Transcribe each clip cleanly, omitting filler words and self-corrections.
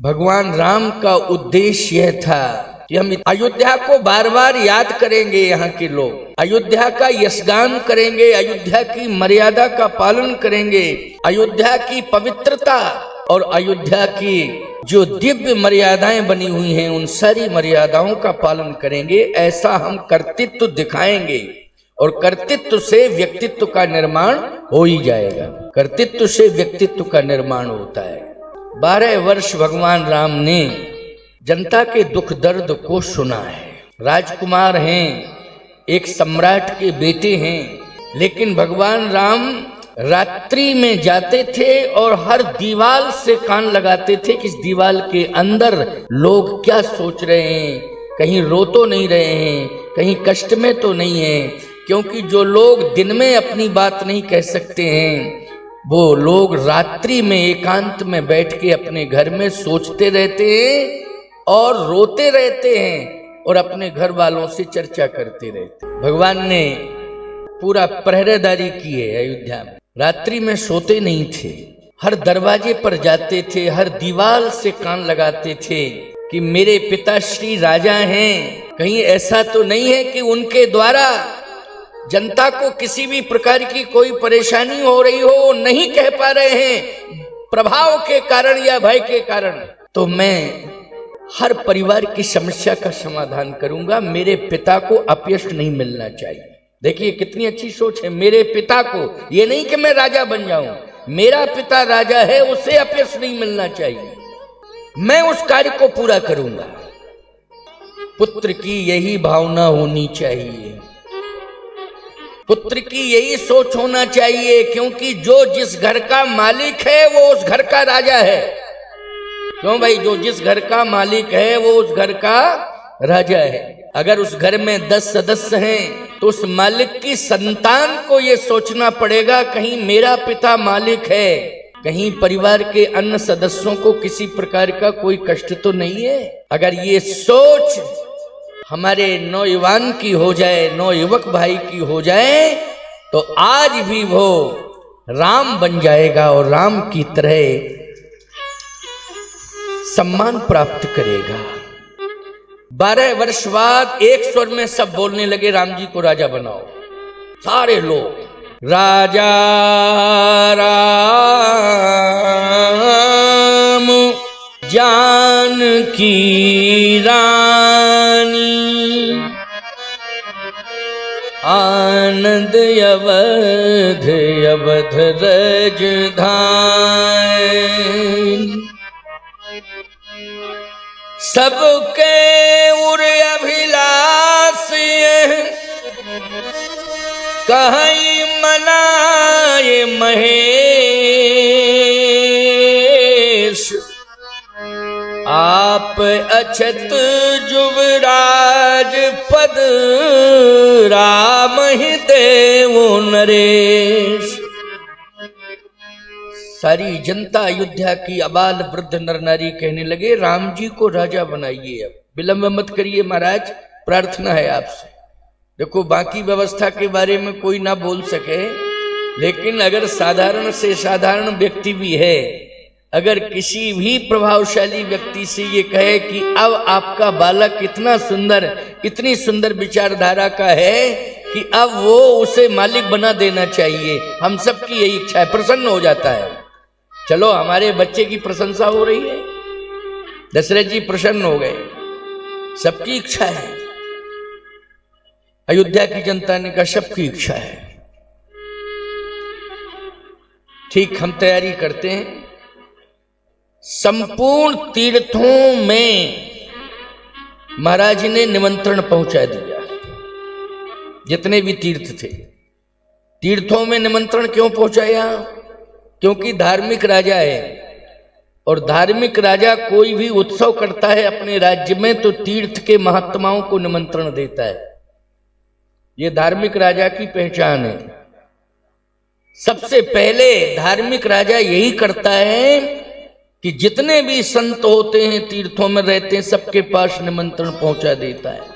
भगवान राम का उद्देश्य यह था कि हम अयोध्या को बार बार याद करेंगे, यहाँ के लोग अयोध्या का यशगान करेंगे, अयोध्या की मर्यादा का पालन करेंगे, अयोध्या की पवित्रता और अयोध्या की जो दिव्य मर्यादाएं बनी हुई हैं उन सारी मर्यादाओं का पालन करेंगे। ऐसा हम कर्तृत्व दिखाएंगे और कर्तृत्व से व्यक्तित्व का निर्माण हो ही जाएगा। कर्तृत्व से व्यक्तित्व का निर्माण होता है। 12 वर्ष भगवान राम ने जनता के दुख दर्द को सुना है। राजकुमार हैं, एक सम्राट के बेटे हैं, लेकिन भगवान राम रात्रि में जाते थे और हर दीवार से कान लगाते थे कि इस दीवार के अंदर लोग क्या सोच रहे हैं, कहीं रो तो नहीं रहे हैं, कहीं कष्ट में तो नहीं है। क्योंकि जो लोग दिन में अपनी बात नहीं कह सकते हैं वो लोग रात्रि में एकांत में बैठ के अपने घर में सोचते रहते हैं और रोते रहते हैं और अपने घर वालों से चर्चा करते रहते हैं। भगवान ने पूरा पहरेदारी की है अयोध्या में। रात्रि में सोते नहीं थे, हर दरवाजे पर जाते थे, हर दीवार से कान लगाते थे कि मेरे पिताश्री राजा हैं, कहीं ऐसा तो नहीं है कि उनके द्वारा जनता को किसी भी प्रकार की कोई परेशानी हो रही हो, नहीं कह पा रहे हैं प्रभाव के कारण या भय के कारण। तो मैं हर परिवार की समस्या का समाधान करूंगा, मेरे पिता को अपयश नहीं मिलना चाहिए। देखिए कितनी अच्छी सोच है। मेरे पिता को, ये नहीं कि मैं राजा बन जाऊं, मेरा पिता राजा है, उसे अपयश नहीं मिलना चाहिए, मैं उस कार्य को पूरा करूंगा। पुत्र की यही भावना होनी चाहिए, पुत्र की यही सोच होना चाहिए, क्योंकि जो जिस घर का मालिक है वो उस घर का राजा है। क्यों भाई? जो जिस घर का मालिक है वो उस घर का राजा है। अगर उस घर में 10 सदस्य हैं तो उस मालिक की संतान को ये सोचना पड़ेगा कहीं मेरा पिता मालिक है, कहीं परिवार के अन्य सदस्यों को किसी प्रकार का कोई कष्ट तो नहीं है। अगर ये सोच हमारे नौजवान की हो जाए, नौयुवक भाई की हो जाए, तो आज भी वो राम बन जाएगा और राम की तरह सम्मान प्राप्त करेगा। 12 वर्ष बाद एक स्वर में सब बोलने लगे राम जी को राजा बनाओ। सारे लोग राजा राम जानकी रानी आनंद अवध अवध राजधानी सबके उर अभिलाष कहीं मनाए महेश आप अछत जुवराज पद राम ही देवो नरेश। सारी जनता अयोध्या की अबाल वृद्ध नर नारी कहने लगे राम जी को राजा बनाइए, अब विलंब मत करिए महाराज, प्रार्थना है आपसे। देखो बाकी व्यवस्था के बारे में कोई ना बोल सके, लेकिन अगर साधारण से साधारण व्यक्ति भी है, अगर किसी भी प्रभावशाली व्यक्ति से ये कहे कि अब आपका बालक इतना सुंदर, इतनी सुंदर विचारधारा का है कि अब वो उसे मालिक बना देना चाहिए, हम सबकी यही इच्छा है, प्रसन्न हो जाता है। चलो हमारे बच्चे की प्रशंसा हो रही है, दशरथ जी प्रसन्न हो गए, सबकी इच्छा है। अयोध्या की जनता ने कहा सबकी इच्छा है, ठीक हम तैयारी करते हैं। संपूर्ण तीर्थों में महाराज ने निमंत्रण पहुंचा दिया, जितने भी तीर्थ थे। तीर्थों में निमंत्रण क्यों पहुंचाया? क्योंकि धार्मिक राजा है, और धार्मिक राजा कोई भी उत्सव करता है अपने राज्य में तो तीर्थ के महात्माओं को निमंत्रण देता है। ये धार्मिक राजा की पहचान है। सबसे पहले धार्मिक राजा यही करता है कि जितने भी संत होते हैं तीर्थों में रहते हैं सबके पास निमंत्रण पहुंचा देता है।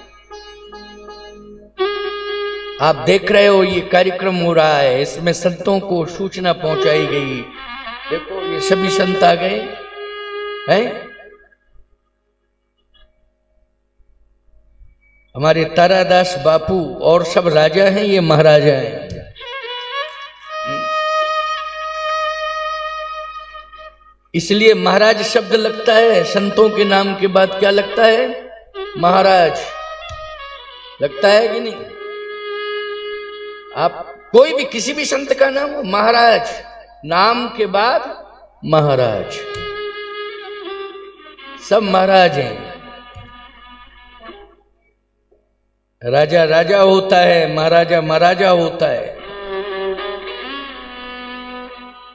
आप देख रहे हो ये कार्यक्रम हो रहा है, इसमें संतों को सूचना पहुंचाई गई। देखो ये सभी संत आ गए हैं, हमारे तारादास बापू और सब राजा हैं, ये महाराजा हैं। इसलिए महाराज शब्द लगता है, संतों के नाम के बाद क्या लगता है? महाराज लगता है कि नहीं? आप कोई भी किसी भी संत का नाम हो, महाराज, नाम के बाद महाराज, सब महाराज हैं। राजा राजा होता है, महाराजा महाराजा होता है।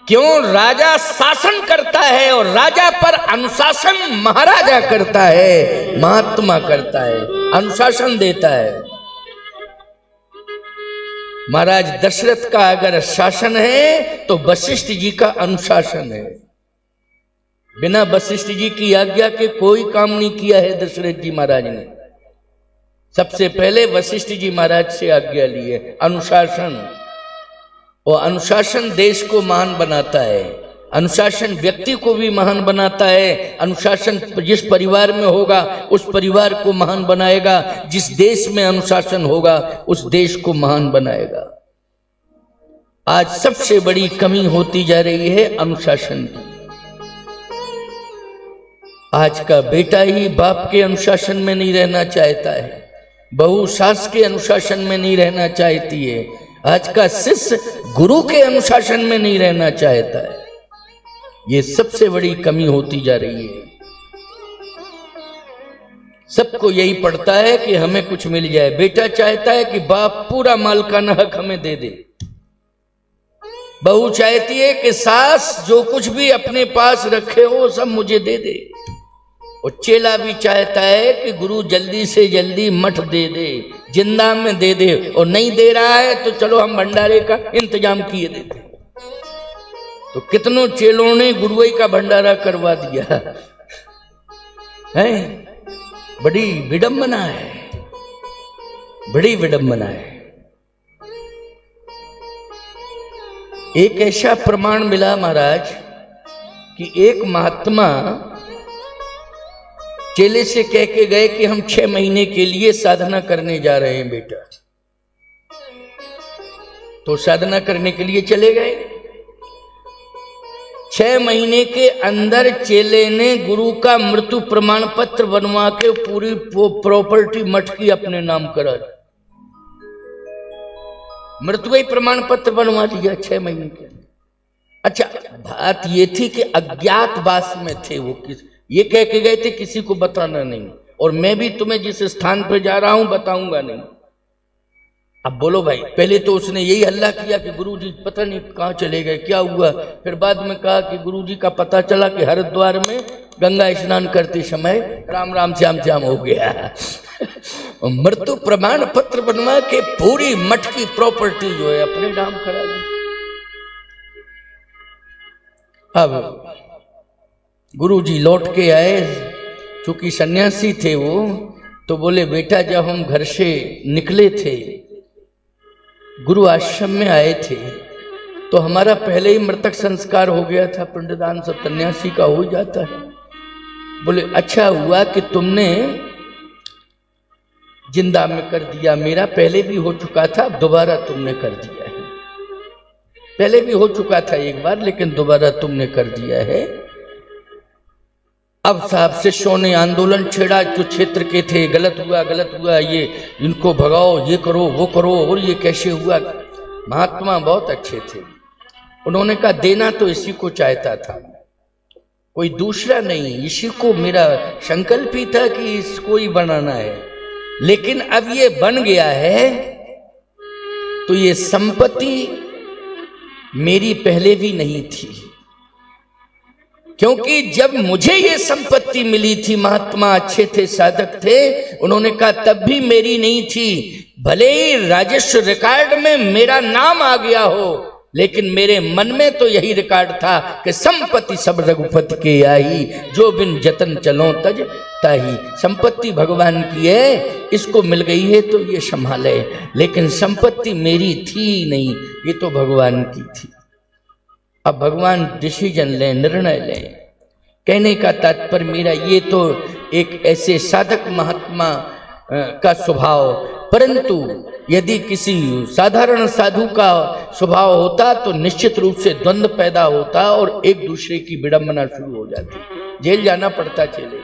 क्यों? राजा शासन करता है और राजा पर अनुशासन महाराजा करता है, महात्मा करता है, अनुशासन देता है। महाराज दशरथ का अगर शासन है तो वशिष्ठ जी का अनुशासन है। बिना वशिष्ठ जी की आज्ञा के कोई काम नहीं किया है दशरथ जी महाराज ने। सबसे पहले वशिष्ठ जी महाराज से आज्ञा ली है। अनुशासन, और अनुशासन देश को महान बनाता है, अनुशासन व्यक्ति को भी महान बनाता है। अनुशासन जिस परिवार में होगा उस परिवार को महान बनाएगा, जिस देश में अनुशासन होगा उस देश को महान बनाएगा। आज सबसे बड़ी कमी होती जा रही है अनुशासन की। आज का बेटा ही बाप के अनुशासन में नहीं रहना चाहता है, बहू सास के अनुशासन में नहीं रहना चाहती है, आज का शिष्य गुरु के अनुशासन में नहीं रहना चाहता है। ये सबसे बड़ी कमी होती जा रही है। सबको यही पड़ता है कि हमें कुछ मिल जाए। बेटा चाहता है कि बाप पूरा मालिकाना हक हमें दे दे, बहू चाहती है कि सास जो कुछ भी अपने पास रखे हो सब मुझे दे दे, और चेला भी चाहता है कि गुरु जल्दी से जल्दी मठ दे दे, जिंदा में दे दे, और नहीं दे रहा है तो चलो हम भंडारे का इंतजाम किए देते। तो कितनों चेलों ने गुरुई का भंडारा करवा दिया है। बड़ी विडंबना है, बड़ी विडंबना है। एक ऐसा प्रमाण मिला महाराज कि एक महात्मा चेले से कह के गए कि हम 6 महीने के लिए साधना करने जा रहे हैं बेटा। तो साधना करने के लिए चले गए। 6 महीने के अंदर चेले ने गुरु का मृत्यु प्रमाण पत्र बनवा के पूरी प्रॉपर्टी मठ की अपने नाम करा दी। मृत्यु प्रमाण पत्र बनवा दिया 6 महीने के अंदर। अच्छा, बात ये थी कि अज्ञातवास में थे वो, ये कह के गए थे किसी को बताना नहीं, और मैं भी तुम्हें जिस स्थान पर जा रहा हूं बताऊंगा नहीं। अब बोलो भाई, पहले तो उसने यही हल्ला किया कि गुरुजी पता नहीं कहाँ चले गए, क्या हुआ। फिर बाद में कहा कि गुरुजी का पता चला कि हरिद्वार में गंगा स्नान करते समय राम राम श्याम श्याम हो गया। मृत्यु प्रमाण पत्र बनवा के पूरी मठ की प्रॉपर्टी जो है अपने नाम करा दी। अब गुरुजी लौट के आए, चूंकि सन्यासी थे वो, तो बोले बेटा जब हम घर से निकले थे, गुरु आश्रम में आए थे, तो हमारा पहले ही मृतक संस्कार हो गया था, पिंडदान सब सन्यासी का हो जाता है। बोले अच्छा हुआ कि तुमने जिंदा में कर दिया, मेरा पहले भी हो चुका था, दोबारा तुमने कर दिया है। पहले भी हो चुका था एक बार, लेकिन दोबारा तुमने कर दिया है। अब साहब शिष्यों ने आंदोलन छेड़ा, जो क्षेत्र के थे, गलत हुआ, ये इनको भगाओ, ये करो वो करो, और ये कैसे हुआ। महात्मा बहुत अच्छे थे, उन्होंने कहा देना तो इसी को चाहता था, कोई दूसरा नहीं, इसी को मेरा संकल्प ही था कि इसको ही बनाना है। लेकिन अब ये बन गया है तो ये संपत्ति मेरी पहले भी नहीं थी, क्योंकि जब मुझे ये संपत्ति मिली थी, महात्मा अच्छे थे, साधक थे, उन्होंने कहा तब भी मेरी नहीं थी। भले ही राजस्व रिकॉर्ड में मेरा नाम आ गया हो, लेकिन मेरे मन में तो यही रिकॉर्ड था कि संपत्ति सब रघुपति के आई, जो बिन जतन चलो तज ताही। संपत्ति भगवान की है, इसको मिल गई है तो ये संभाले, लेकिन संपत्ति मेरी थी नहीं, ये तो भगवान की थी। अब भगवान डिसीजन लें, निर्णय लें। कहने का तात्पर्य मेरा ये तो एक ऐसे साधक महात्मा का स्वभाव, परंतु यदि किसी साधारण साधु का स्वभाव होता तो निश्चित रूप से द्वंद्व पैदा होता और एक दूसरे की विडंबना शुरू हो जाती, जेल जाना पड़ता, चले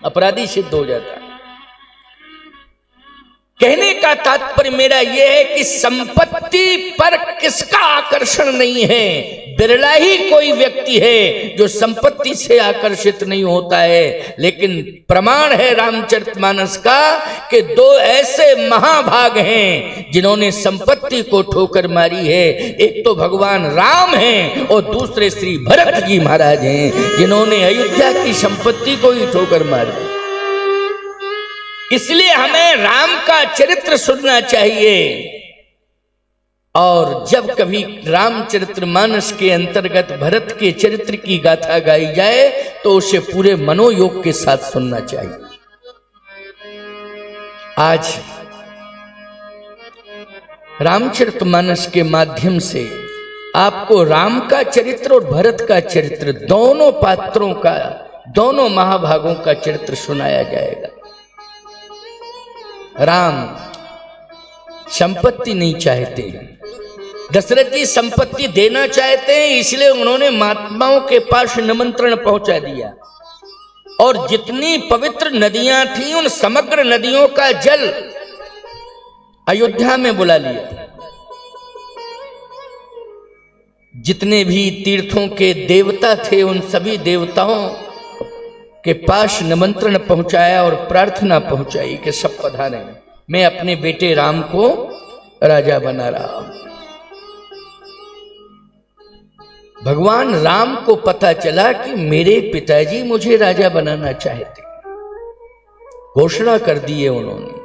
अपराधी सिद्ध हो जाता। कहने का तात्पर्य मेरा यह है कि संपत्ति पर किसका आकर्षण नहीं है। बिरला ही कोई व्यक्ति है जो संपत्ति से आकर्षित नहीं होता है, लेकिन प्रमाण है रामचरितमानस का कि दो ऐसे महाभाग हैं जिन्होंने संपत्ति को ठोकर मारी है। एक तो भगवान राम हैं और दूसरे श्री भरत जी महाराज हैं जिन्होंने अयोध्या की संपत्ति को ही ठोकर मारी। इसलिए हमें राम का चरित्र सुनना चाहिए, और जब कभी रामचरितमानस के अंतर्गत भरत के चरित्र की गाथा गाई जाए तो उसे पूरे मनोयोग के साथ सुनना चाहिए। आज रामचरितमानस के माध्यम से आपको राम का चरित्र और भरत का चरित्र, दोनों पात्रों का, दोनों महाभागों का चरित्र सुनाया जाएगा। राम संपत्ति नहीं चाहते, दशरथ जी संपत्ति देना चाहते हैं, इसलिए उन्होंने महात्माओं के पास निमंत्रण पहुंचा दिया और जितनी पवित्र नदियां थीं उन समग्र नदियों का जल अयोध्या में बुला लिया। जितने भी तीर्थों के देवता थे उन सभी देवताओं के पास निमंत्रण पहुंचाया और प्रार्थना पहुंचाई कि सब पधारें, मैं अपने बेटे राम को राजा बना रहा हूं। भगवान राम को पता चला कि मेरे पिताजी मुझे राजा बनाना चाहते, घोषणा कर दिए उन्होंने।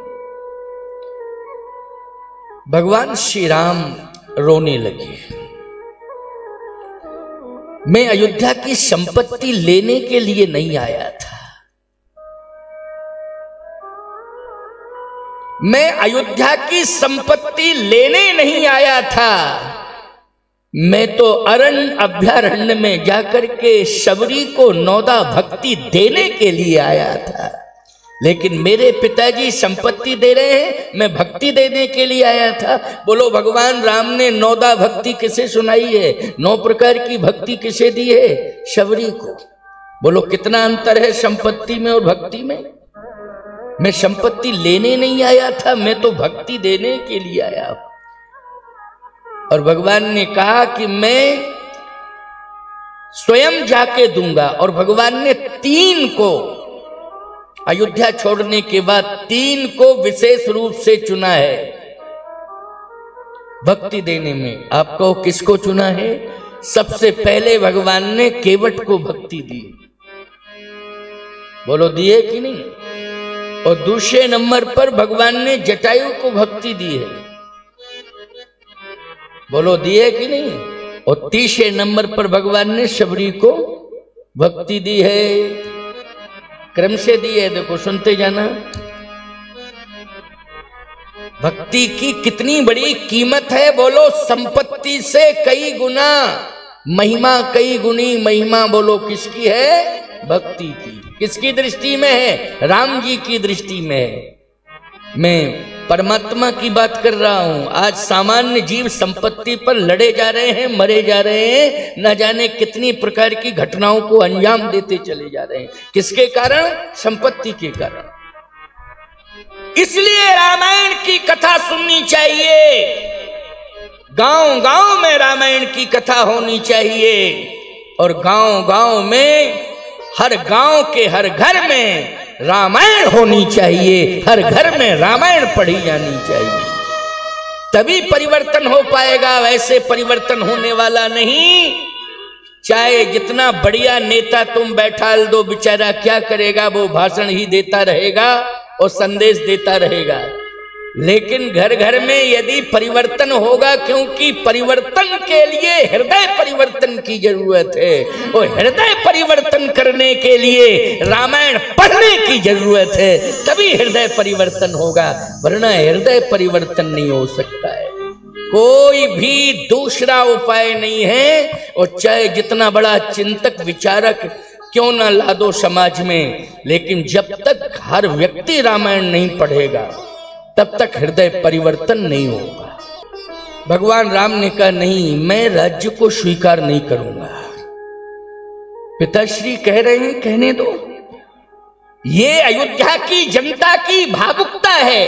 भगवान श्री राम रोने लगे। मैं अयोध्या की संपत्ति लेने के लिए नहीं आया था, मैं अयोध्या की संपत्ति लेने नहीं आया था, मैं तो अरण्य अभ्यारण्य में जाकर के शबरी को नौदा भक्ति देने के लिए आया था। लेकिन मेरे पिताजी संपत्ति दे रहे हैं, मैं भक्ति देने के लिए आया था। बोलो भगवान राम ने नौदा भक्ति किसे सुनाई है, 9 प्रकार की भक्ति किसे दी है, शबरी को। बोलो कितना अंतर है संपत्ति में और भक्ति में। मैं संपत्ति लेने नहीं आया था, मैं तो भक्ति देने के लिए आया हूं। और भगवान ने कहा कि मैं स्वयं जाके दूंगा, और भगवान ने 3 को अयोध्या छोड़ने के बाद 3 को विशेष रूप से चुना है भक्ति देने में। आपको किसको चुना है? सबसे पहले भगवान ने केवट को भक्ति दी, बोलो दिए कि नहीं। और दूसरे नंबर पर भगवान ने जटायु को भक्ति दी है, बोलो दिए कि नहीं। और तीसरे नंबर पर भगवान ने शबरी को भक्ति दी है। क्रम से दी है, देखो सुनते जाना। भक्ति की कितनी बड़ी कीमत है, बोलो संपत्ति से कई गुना महिमा, कई गुनी महिमा बोलो किसकी है? भक्ति की। किसकी दृष्टि में है? राम जी की दृष्टि में है। मैं परमात्मा की बात कर रहा हूं। आज सामान्य जीव संपत्ति पर लड़े जा रहे हैं, मरे जा रहे हैं, न जाने कितनी प्रकार की घटनाओं को अंजाम देते चले जा रहे हैं। किसके कारण? संपत्ति के कारण। इसलिए रामायण की कथा सुननी चाहिए, गांव गांव में रामायण की कथा होनी चाहिए, और गांव गांव में, हर गांव के हर घर में रामायण होनी चाहिए, हर घर में रामायण पढ़ी जानी चाहिए, तभी परिवर्तन हो पाएगा। वैसे परिवर्तन होने वाला नहीं। चाहे जितना बढ़िया नेता तुम बैठा दो, बेचारा क्या करेगा? वो भाषण ही देता रहेगा और संदेश देता रहेगा। लेकिन घर घर में यदि परिवर्तन होगा, क्योंकि परिवर्तन के लिए हृदय परिवर्तन की जरूरत है, और हृदय परिवर्तन करने के लिए रामायण पढ़ने की जरूरत है, तभी हृदय परिवर्तन होगा, वरना हृदय परिवर्तन नहीं हो सकता है। कोई भी दूसरा उपाय नहीं है। और चाहे जितना बड़ा चिंतक विचारक क्यों ना ला दो समाज में, लेकिन जब तक हर व्यक्ति रामायण नहीं पढ़ेगा तब तक हृदय परिवर्तन नहीं होगा। भगवान राम ने कहा नहीं, मैं राज्य को स्वीकार नहीं करूंगा। पिताश्री कह रहे हैं कहने दो। ये अयोध्या की जनता की भावुकता है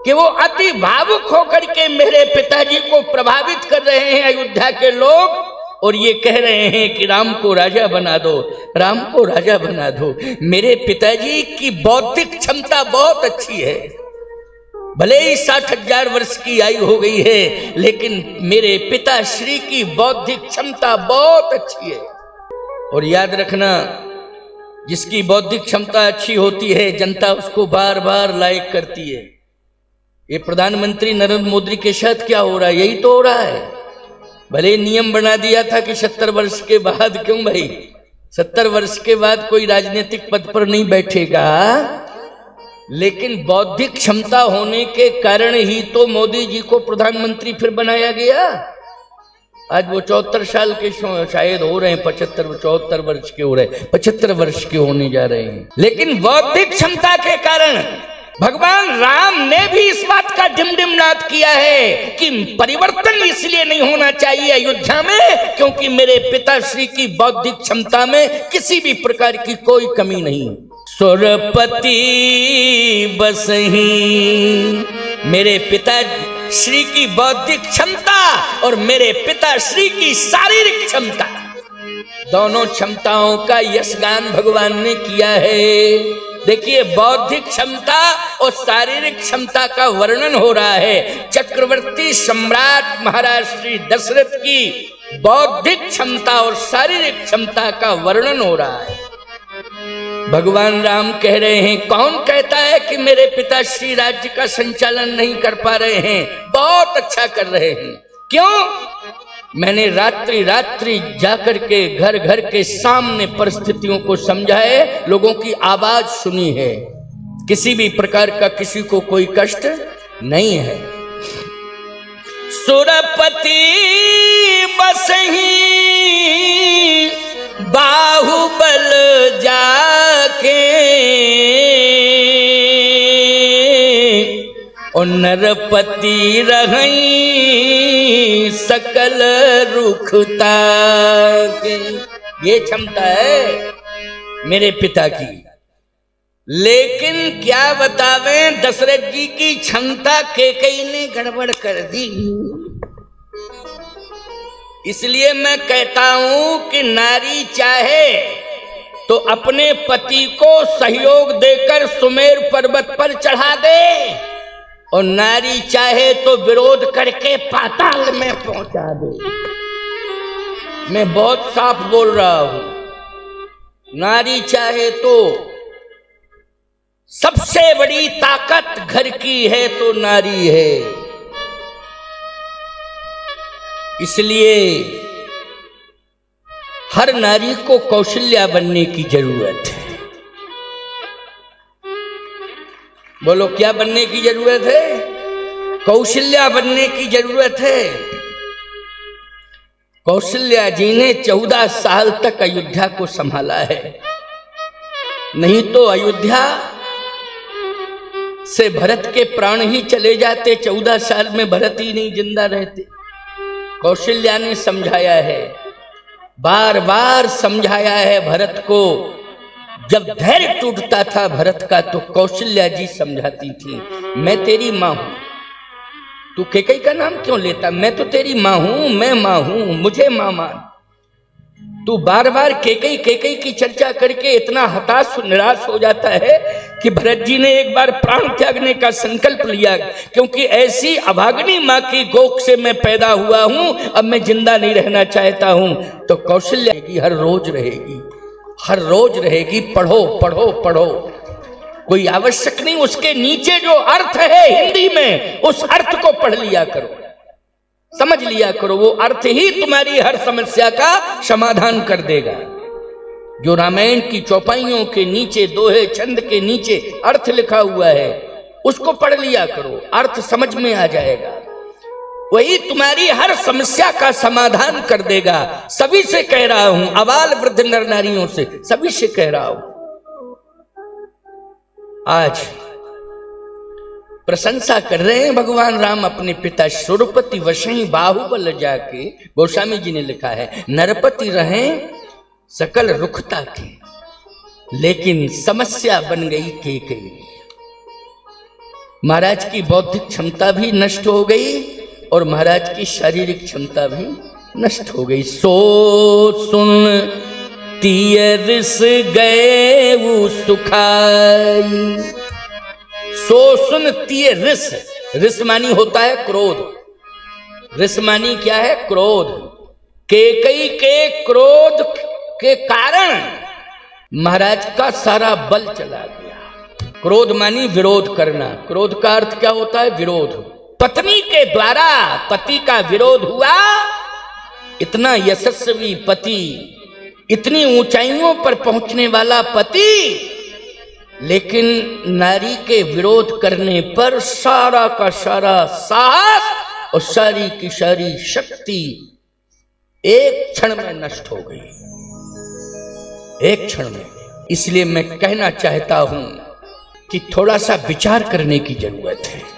कि वो अति भावुक होकर के मेरे पिताजी को प्रभावित कर रहे हैं अयोध्या के लोग, और ये कह रहे हैं कि राम को राजा बना दो, राम को राजा बना दो। मेरे पिताजी की बौद्धिक क्षमता बहुत अच्छी है, भले ही 60,000 वर्ष की आयु हो गई है, लेकिन मेरे पिताश्री की बौद्धिक क्षमता बहुत अच्छी है। और याद रखना, जिसकी बौद्धिक क्षमता अच्छी होती है जनता उसको बार बार लाइक करती है। ये प्रधानमंत्री नरेंद्र मोदी के साथ क्या हो रहा है? यही तो हो रहा है। भले नियम बना दिया था कि 70 वर्ष के बाद, क्यों भाई 70 वर्ष के बाद कोई राजनीतिक पद पर नहीं बैठेगा, लेकिन बौद्धिक क्षमता होने के कारण ही तो मोदी जी को प्रधानमंत्री फिर बनाया गया। आज वो 74 साल के शायद हो रहे हैं, 74 वर्ष के हो रहे हैं, 75 वर्ष के होने जा रहे हैं। लेकिन बौद्धिक क्षमता के कारण भगवान राम ने भी इस बात का डिमडिमनाद किया है कि परिवर्तन इसलिए नहीं होना चाहिए अयोध्या में क्योंकि मेरे पिताश्री की बौद्धिक क्षमता में किसी भी प्रकार की कोई कमी नहीं। सुरपति बसही, मेरे पिताश्री की बौद्धिक क्षमता और मेरे पिताश्री की शारीरिक क्षमता, दोनों क्षमताओं का यशगान भगवान ने किया है। देखिए, बौद्धिक क्षमता और शारीरिक क्षमता का वर्णन हो रहा है। चक्रवर्ती सम्राट महाराज श्री दशरथ की बौद्धिक क्षमता और शारीरिक क्षमता का वर्णन हो रहा है। भगवान राम कह रहे हैं, कौन कहता है कि मेरे पिताश्री राज्य का संचालन नहीं कर पा रहे हैं? बहुत अच्छा कर रहे हैं। क्यों? मैंने रात्रि रात्रि जाकर के घर घर के सामने परिस्थितियों को समझा है, लोगों की आवाज सुनी है, किसी भी प्रकार का किसी को कोई कष्ट नहीं है। सुरपति बसही बाहुबल जाके, और नरपति रही सकल रुखता के। ये क्षमता है मेरे पिता की। लेकिन क्या बतावें, दशरथ जी की क्षमता कैकेयी ने गड़बड़ कर दी। इसलिए मैं कहता हूं कि नारी चाहे तो अपने पति को सहयोग देकर सुमेर पर्वत पर चढ़ा दे, और नारी चाहे तो विरोध करके पाताल में पहुंचा दे। मैं बहुत साफ बोल रहा हूं। नारी चाहे तो, सबसे बड़ी ताकत घर की है तो नारी है। इसलिए हर नारी को कौशल्या बनने की जरूरत है। बोलो, क्या बनने की जरूरत है? कौशल्या बनने की जरूरत है। कौशल्या जी ने 14 साल तक अयोध्या को संभाला है, नहीं तो अयोध्या से भरत के प्राण ही चले जाते। 14 साल में भरत ही नहीं जिंदा रहते। कौशल्या ने समझाया है, बार बार समझाया है भरत को। जब धैर्य टूटता था भरत का तो कौशल्या जी समझाती थी, मैं तेरी मां हूं, तू कैकेयी का नाम क्यों लेता? मैं तो तेरी मां हूं, मैं मां हूं, मुझे मां मान। तू बार बार कैकेयी कैकेयी की चर्चा करके इतना हताश निराश हो जाता है कि भरत जी ने एक बार प्राण त्यागने का संकल्प लिया, क्योंकि ऐसी अभागनी मां की गोद से मैं पैदा हुआ हूं, अब मैं जिंदा नहीं रहना चाहता हूं। तो कौशल्या की हर रोज रहेगी, हर रोज रहेगी। पढ़ो पढ़ो पढ़ो, कोई आवश्यक नहीं, उसके नीचे जो अर्थ है हिंदी में उस अर्थ को पढ़ लिया करो, समझ लिया करो। वो अर्थ ही तुम्हारी हर समस्या का समाधान कर देगा। जो रामायण की चौपाइयों के नीचे, दोहे छंद के नीचे अर्थ लिखा हुआ है उसको पढ़ लिया करो, अर्थ समझ में आ जाएगा। वही तुम्हारी हर समस्या का समाधान कर देगा। सभी से कह रहा हूं, अबाल वृद्ध नर नारियों से, सभी से कह रहा हूं। आज प्रशंसा कर रहे हैं भगवान राम अपने पिता सुरपति वशई बाहुबल जाके। गोस्वामी जी ने लिखा है, नरपति रहे सकल रुखता के, लेकिन समस्या बन गई केकई। महाराज की बौद्धिक क्षमता भी नष्ट हो गई और महाराज की शारीरिक क्षमता भी नष्ट हो गई। सो सुन तिय रिस गए वो सुखाई। सो सुन तिय रिस, रिस मानी होता है क्रोध। रिस मानी क्या है? क्रोध। केकई के क्रोध के कारण महाराज का सारा बल चला गया। क्रोध मानी विरोध करना। क्रोध का अर्थ क्या होता है? विरोध। पत्नी के द्वारा पति का विरोध हुआ। इतना यशस्वी पति, इतनी ऊंचाइयों पर पहुंचने वाला पति, लेकिन नारी के विरोध करने पर सारा का सारा साहस और सारी की सारी शक्ति एक क्षण में नष्ट हो गई, एक क्षण में। इसलिए मैं कहना चाहता हूं कि थोड़ा सा विचार करने की जरूरत है।